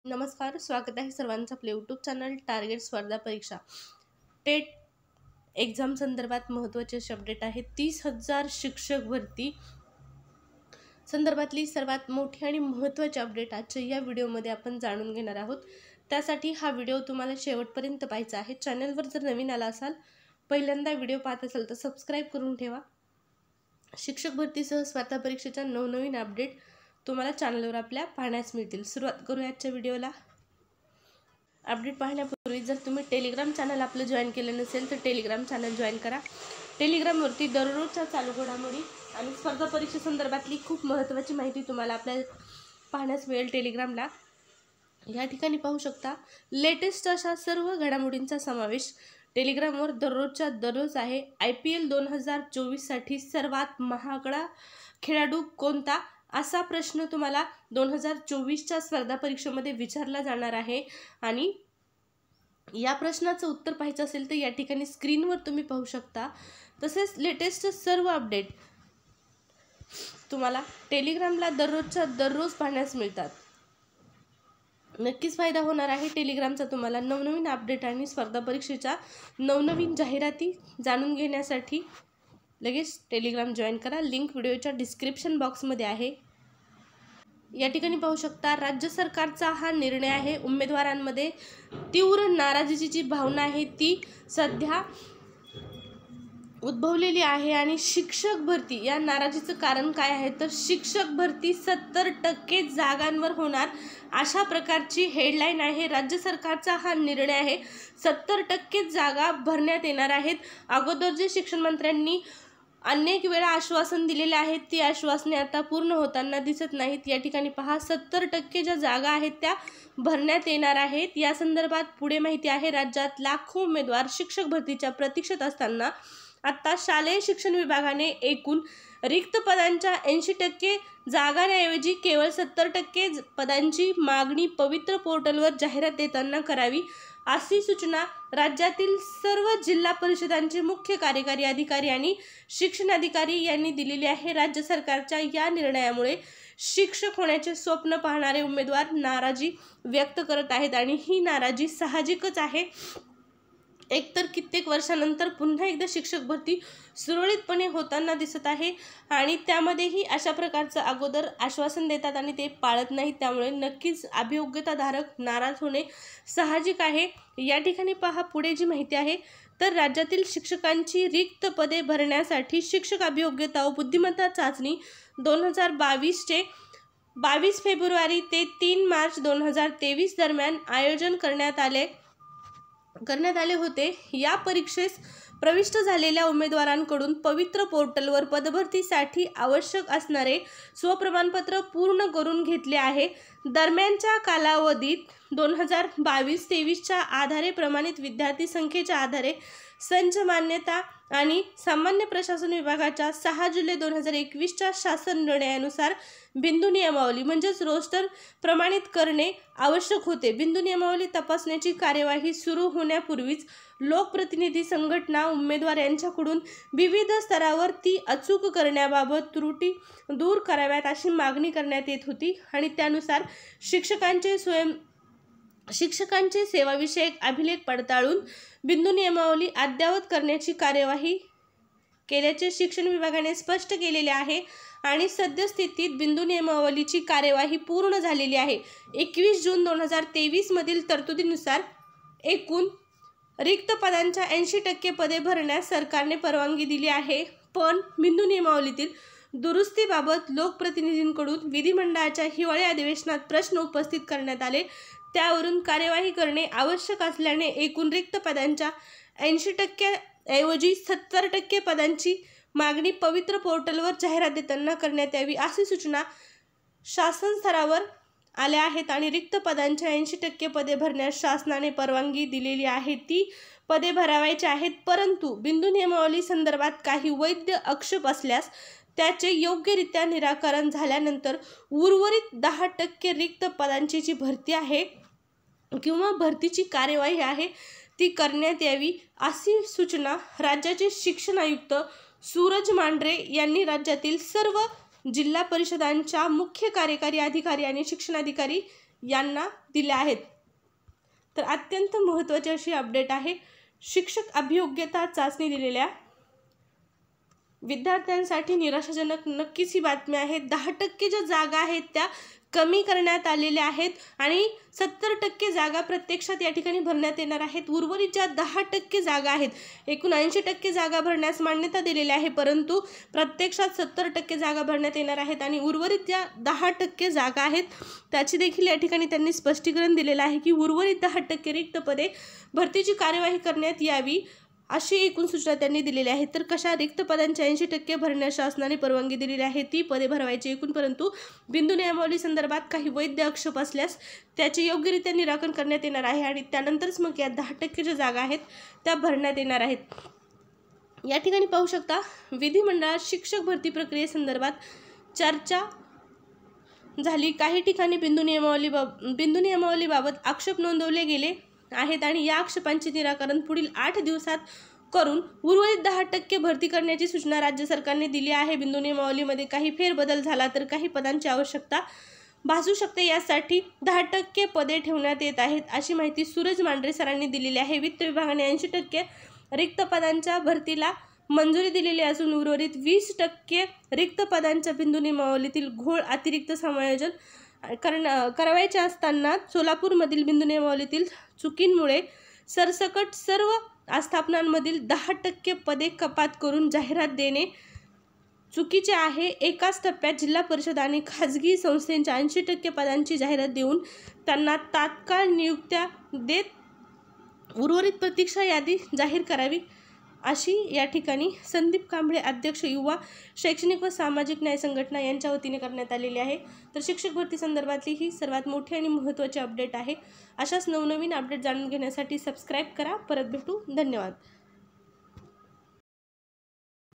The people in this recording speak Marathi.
नमस्कार, स्वागत आहे सर्वांचं आपल्या यूट्यूब चॅनल टार्गेट स्पर्धा परीक्षा टेट एक्झाम संदर्भात महत्त्वाचे असे अपडेट आहे. 30,000 शिक्षक भरती संदर्भातली सर्वात मोठी आणि महत्त्वाची अपडेट आजच्या या व्हिडिओमध्ये आपण जाणून घेणार आहोत. त्यासाठी हा व्हिडिओ तुम्हाला शेवटपर्यंत पाहायचा आहे. चॅनलवर जर नवीन आला असाल, पहिल्यांदा व्हिडिओ पाहत असाल तर सबस्क्राईब करून ठेवा. शिक्षक भरतीसह स्पर्धा परीक्षेच्या नवनवीन अपडेट तुम्हाला चॅनलवर आपल्या पाहण्यास मिळतील. सुरुवात करूया आजच्या व्हिडिओला. अपडेट पाहण्यापूर्वी जर तुम्ही टेलिग्राम चॅनल आपलं जॉईन केलं नसेल तर टेलिग्राम चॅनल जॉईन करा. टेलिग्रामवरती दररोजच्या चालू घडामोडी आणि स्पर्धा परीक्षे संदर्भातली खूप महत्त्वाची माहिती तुम्हाला आपल्या पाहण्यास मिळेल. टेलिग्रामला या ठिकाणी पाहू शकता लेटेस्ट अशा सर्व घडामोडींचा समावेश टेलिग्रामवर दररोजच्या दररोज आहे. IPL 2024साठी सर्वात महागडा खेळाडू कोणता, असा प्रश्न तुम्हाला 2024च्या स्पर्धा परीक्षेमध्ये विचारला जाणार आहे. आणि या प्रश्नाचं उत्तर पाहायचं असेल तर या ठिकाणी स्क्रीनवर तुम्ही पाहू शकता. तसेच लेटेस्ट सर्व अपडेट तुम्हाला टेलिग्रामला दररोजच्या दररोज पाहण्यास मिळतात. नक्कीच फायदा होणार आहे टेलिग्रामचा तुम्हाला. नवनवीन अपडेट आणि स्पर्धा परीक्षेच्या नवनवीन जाहिराती जाणून घेण्यासाठी लगेच टेलिग्राम जॉईन करा. लिंक व्हिडिओच्या डिस्क्रिप्शन बॉक्समध्ये आहे. या ठिकाणी पाहू शकता राज्य सरकारचा हा निर्णय आहे. उमेदवारांमध्ये तीव्र नाराजीची जी भावना आहे ती सध्या उद्भवलेली आहे. आणि शिक्षक भरती या नाराजीचं कारण काय आहे तर शिक्षक भरती 70% जागांवर होणार, अशा प्रकारची हेडलाईन आहे. राज्य सरकारचा हा निर्णय आहे. 70% जागा भरण्यात येणार आहेत. अगोदर जे शिक्षण मंत्र्यांनी अनेक वेळा आश्वासन दिलेले आहेत ती आश्वासने आता पूर्ण होताना दिसत नाहीत. या ठिकाणी पहा 70% ज्या जागा आहेत त्या भरण्यात येणार आहेत. या संदर्भात पुढे माहिती आहे. राज्यात लाखो उमेदवार शिक्षक भरतीच्या प्रतीक्षेत असताना आता शालेय शिक्षण विभागाने एकूण रिक्त पदांच्या 80% जागांऐवजी केवळ 70% पदांची मागणी पवित्र पोर्टलवर जाहिरात देताना करावी, अशी सूचना राज्यातील सर्व जिल्हा परिषदांचे मुख्य कार्यकारी अधिकारी आणि शिक्षणाधिकारी यांनी दिलेली आहे. राज्य सरकारच्या या निर्णयामुळे शिक्षक होण्याचे स्वप्न पाहणारे उमेदवार नाराजी व्यक्त करत आहेत आणि ही नाराजी साहजिकच आहे. एकतर कित्येक वर्षानंतर पुन्हा एकदा शिक्षक भरती सुरळीतपणे होताना दिसत आहे आणि त्यामध्येही अशा प्रकारचं अगोदर आश्वासन देतात आणि ते पाळत नाहीत. त्यामुळे नक्कीच अभियोग्यताधारक नाराज होणे साहजिक आहे. या ठिकाणी पहा पुढे जी माहिती आहे तर राज्यातील शिक्षकांची रिक्त पदे भरण्यासाठी शिक्षक अभियोग्यता व बुद्धिमत्ता चाचणी 2022चे 22 फेब्रुवारी ते 3 मार्च 2023 दरम्यान आयोजन करण्यात आले होते. या परीक्षेस प्रविष्ट झालेल्या उमेदवारांकडून पवित्र पोर्टलवर पदभरतीसाठी आवश्यक असणारे स्वप्रमाणपत्र पूर्ण करून घेतले आहे. दरम्यानच्या कालावधीत 2022-23च्या आधारे प्रमाणित विद्यार्थी संख्येच्या आधारे संच मान्यता आणि सामान्य प्रशासन विभागाच्या 6 जुलै 2021च्या शासन निर्णयानुसार बिंदू नियमावली म्हणजेच रोस्टर प्रमाणित करणे आवश्यक होते. बिंदू नियमावली तपासण्याची कार्यवाही सुरू होण्यापूर्वीच लोकप्रतिनिधी संघटना उमेदवार यांच्याकडून विविध स्तरावर ती अचूक करण्याबाबत त्रुटी दूर कराव्यात अशी मागणी करण्यात येत होती. आणि त्यानुसार शिक्षकांचे सेवाविषयक अभिलेख पडताळून बिंदू नियमावली अद्ययावत करण्याची कार्यवाही केल्याचे शिक्षण विभागाने स्पष्ट केलेले आहे. आणि सद्यस्थितीत बिंदू नियमावलीची कार्यवाही पूर्ण झालेली आहे. 21 जून 2023 मधील तरतुदीनुसार एकूण रिक्त पदांच्या 80% पदे भरण्यास सरकारने परवानगी दिली आहे. पण बिंदू नियमावलीतील दुरुस्तीबाबत लोकप्रतिनिधींकडून विधिमंडळाच्या हिवाळी अधिवेशनात प्रश्न उपस्थित करण्यात आले. त्यावरून कार्यवाही करणे आवश्यक असल्याने एकूण रिक्त पदांच्या 80% ऐवजी 70% पदांची मागणी पवित्र पोर्टलवर जाहिरात देताना करण्यात यावी, अशी सूचना शासन स्तरावर आल्या आहेत. आणि रिक्त पदांच्या 80% पदे भरण्यास शासनाने परवानगी दिलेली आहे. ती पदे भरावायची आहेत. परंतु बिंदू नियमावली संदर्भात काही वैध आक्षेप असल्यास त्याचे योग्यरित्या निराकरण झाल्यानंतर उर्वरित 10% रिक्त पदांची जी भरती आहे किंवा भरतीची कार्यवाही आहे ती करण्यात यावी, अशी सूचना राज्याचे शिक्षण आयुक्त सूरज मांढरे यांनी राज्यातील सर्व जिल्हा परिषदांच्या मुख्य कार्यकारी अधिकारी आणि शिक्षणाधिकारी यांना दिल्या आहेत. तर अत्यंत महत्त्वाची अशी अपडेट आहे. शिक्षक अभियोग्यता चाचणी दिलेल्या विद्यार्थ्यांसाठी निराशाजनक नक्कीच ही बातमी आहे. 10% ज्या जागा आहेत त्या कमी करण्यात आलेल्या आहेत आणि 70% जागा प्रत्यक्षात या ठिकाणी भरण्यात येणार आहेत. उर्वरित ज्या 10% जागा आहेत, एकूण 80% जागा भरण्यास मान्यता दिलेली आहे, परंतु प्रत्यक्षात 70% जागा भरण्यात येणार आहेत आणि उर्वरित ज्या 10% जागा आहेत त्याची देखील या ठिकाणी त्यांनी स्पष्टीकरण दिलेलं आहे की उर्वरित 10% रिक्त पदे भरतीची कार्यवाही करण्यात यावी अशी एकूण सूचना त्यांनी दिलेली आहे. तर कशा रिक्त पदांच्या 80% भरण्यास शासनाने परवानगी दिलेली आहे, ती पदे भरवायची एकूण, परंतु बिंदू नियमावली संदर्भात काही वैध आक्षेप असल्यास त्याचे योग्यरित्या निराकरण करण्यात येणार आहे आणि त्यानंतरच मग या 10% ज्या जागा आहेत त्या भरण्यात येणार आहेत. या ठिकाणी पाहू शकता विधिमंडळात शिक्षक भरती प्रक्रियेसंदर्भात चर्चा झाली. काही ठिकाणी बिंदू नियमावलीबाबत आक्षेप नोंदवले गेले आहेत आणि या आक्षेपांचे निराकरण पुढील 8 दिवसात करून उर्वरित 10% भरती करण्याची सूचना राज्य सरकारने दिली आहे. बिंदू नियमावलीमध्ये काही फेरबदल झाला तर काही पदांची आवश्यकता भासू शकते, यासाठी 10% पदे ठेवण्यात येत आहेत अशी माहिती सूरज मांढरे सरांनी दिलेली आहे. वित्त विभागाने 80% रिक्त पदांच्या भरतीला मंजुरी दिलेली असून उर्वरित 20% रिक्त पदांच्या बिंदू नियमावलीतील घोळ अतिरिक्त समायोजन करावयाचे असताना सोलापूरमधील बिंदू नियमावलीतील चुकींमुळे सरसकट सर्व आस्थापनांमधील 10% पदे कपात करून जाहिरात देणे चुकीचे आहे. एकाच टप्प्यात जिल्हा परिषद आणि खाजगी संस्थांच्या 80% पदांची जाहिरात देऊन त्यांना तात्काळ नियुक्त्या देत उर्वरित प्रतीक्षा यादी जाहीर करावी अशी या ठिकाणी संदीप कांबळे अध्यक्ष युवा शैक्षणिक व सामाजिक न्याय संघटना यांच्या वतीने करण्यात आलेली आहे. तर शिक्षक भरती संदर्भातली ही सर्वात मोठी आणि महत्त्वाची अपडेट आहे. अशाच नवनवीन अपडेट जाणून घेण्यासाठी सबस्क्राईब करा. परत भेटू. धन्यवाद.